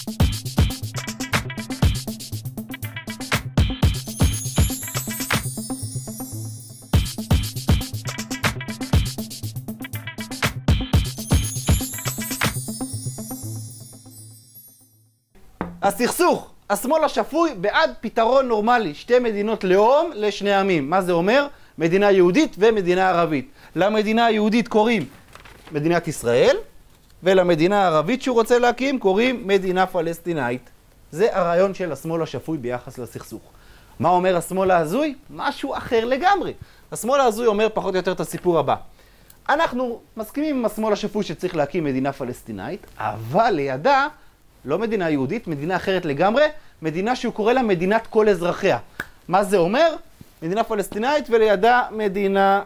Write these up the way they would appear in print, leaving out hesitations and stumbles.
הסכסוך, השמאל השפוי בעד פתרון נורמלי, שתי מדינות לאום לשני עמים. מה זה אומר? מדינה יהודית ומדינה ערבית. למדינה היהודית קוראים מדינת ישראל, ולמדינה הערבית שהוא רוצה להקים קוראים מדינה פלסטינאית. זה הרעיון של השמאל השפוי ביחס לסכסוך. מה אומר השמאל ההזוי? משהו אחר לגמרי. השמאל ההזוי אומר פחות או יותר את הסיפור הבא. אנחנו מסכימים עם השמאל השפוי שצריך להקים מדינה פלסטינאית, אבל לידה לא מדינה יהודית, מדינה אחרת לגמרי, מדינה שהוא קורא לה מדינת כל אזרחיה. מה זה אומר? מדינה פלסטינאית ולידה מדינה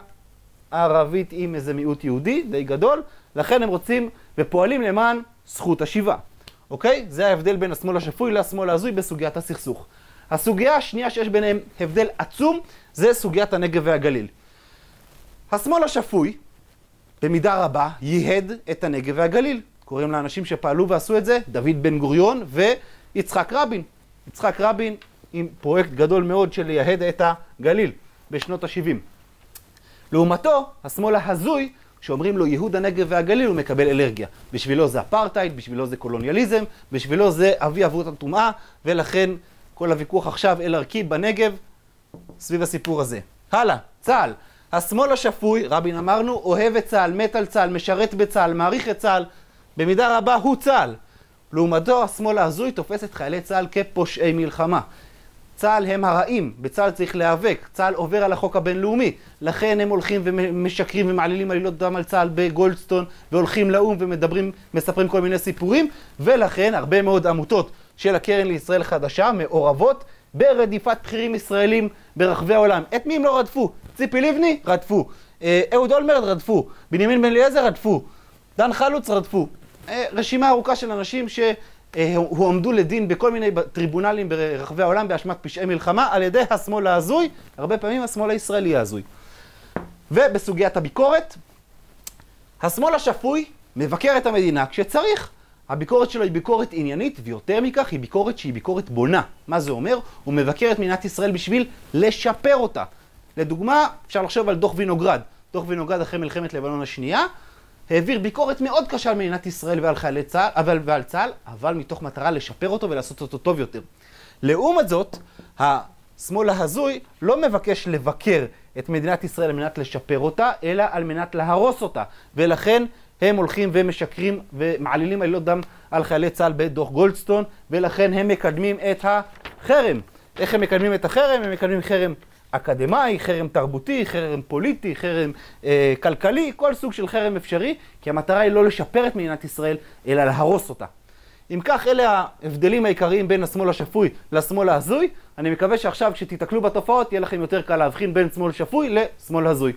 ערבית עם איזה מיעוט יהודי, די גדול, לכן הם רוצים ופועלים למען זכות השיבה. אוקיי? זה ההבדל בין השמאל השפוי לשמאל ההזוי בסוגיית הסכסוך. הסוגיה השנייה שיש ביניהם הבדל עצום, זה סוגיית הנגב והגליל. השמאל השפוי, במידה רבה, ייהד את הנגב והגליל. קוראים לאנשים שפעלו ועשו את זה, דוד בן גוריון ויצחק רבין. יצחק רבין עם פרויקט גדול מאוד של לייהד את הגליל בשנות ה-70. לעומתו, השמאל ההזוי, שאומרים לו ייהוד הנגב והגליל, הוא מקבל אלרגיה. בשבילו זה אפרטהייד, בשבילו זה קולוניאליזם, בשבילו זה אבי אבות הטומאה, ולכן כל הוויכוח עכשיו אל ערכי בנגב סביב הסיפור הזה. הלאה, צה"ל. השמאל השפוי, רבין אמרנו, אוהב את צה"ל, מת על צה"ל, משרת בצה"ל, מעריך את צה"ל, במידה רבה הוא צה"ל. לעומתו, השמאל ההזוי תופס את חיילי צה"ל כפושעי מלחמה. צה"ל הם הרעים, בצה"ל צריך להיאבק, צה"ל עובר על החוק הבינלאומי, לכן הם הולכים ומשקרים ומעלילים עלילות דם על צה"ל בגולדסטון, והולכים לאום ומדברים, מספרים כל מיני סיפורים, ולכן הרבה מאוד עמותות של הקרן לישראל חדשה מעורבות ברדיפת בכירים ישראלים ברחבי העולם. את מי הם לא רדפו? ציפי לבני? רדפו. אהוד אולמרט? רדפו. בנימין בן אליעזר? רדפו. דן חלוץ? רדפו. רשימה ארוכה של אנשים שהועמדו לדין בכל מיני טריבונלים ברחבי העולם באשמת פשעי מלחמה על ידי השמאל ההזוי, הרבה פעמים השמאל הישראלי ההזוי. ובסוגיית הביקורת, השמאל השפוי מבקר את המדינה כשצריך. הביקורת שלו היא ביקורת עניינית, ויותר מכך היא ביקורת שהיא ביקורת בונה. מה זה אומר? הוא מבקר את מדינת ישראל בשביל לשפר אותה. לדוגמה, אפשר לחשוב על דוח וינוגרד. דוח וינוגרד אחרי מלחמת לבנון השנייה, העביר ביקורת מאוד קשה על מדינת ישראל ועל חיילי צה"ל, ועל צה"ל, אבל מתוך מטרה לשפר אותו ולעשות אותו טוב יותר. לעומת זאת, השמאל ההזוי לא מבקש לבקר את מדינת ישראל על מנת לשפר אותה, אלא על מנת להרוס אותה. ולכן הם הולכים ומשקרים ומעלילים עלילות דם על חיילי צה"ל בדוח גולדסטון, ולכן הם מקדמים את החרם. איך הם מקדמים את החרם? הם מקדמים חרם אקדמאי, חרם תרבותי, חרם פוליטי, חרם כלכלי, כל סוג של חרם אפשרי, כי המטרה היא לא לשפר את מדינת ישראל, אלא להרוס אותה. אם כך, אלה ההבדלים העיקריים בין השמאל השפוי לשמאל ההזוי. אני מקווה שעכשיו כשתתקלו בתופעות, יהיה לכם יותר קל להבחין בין שמאל שפוי לשמאל הזוי.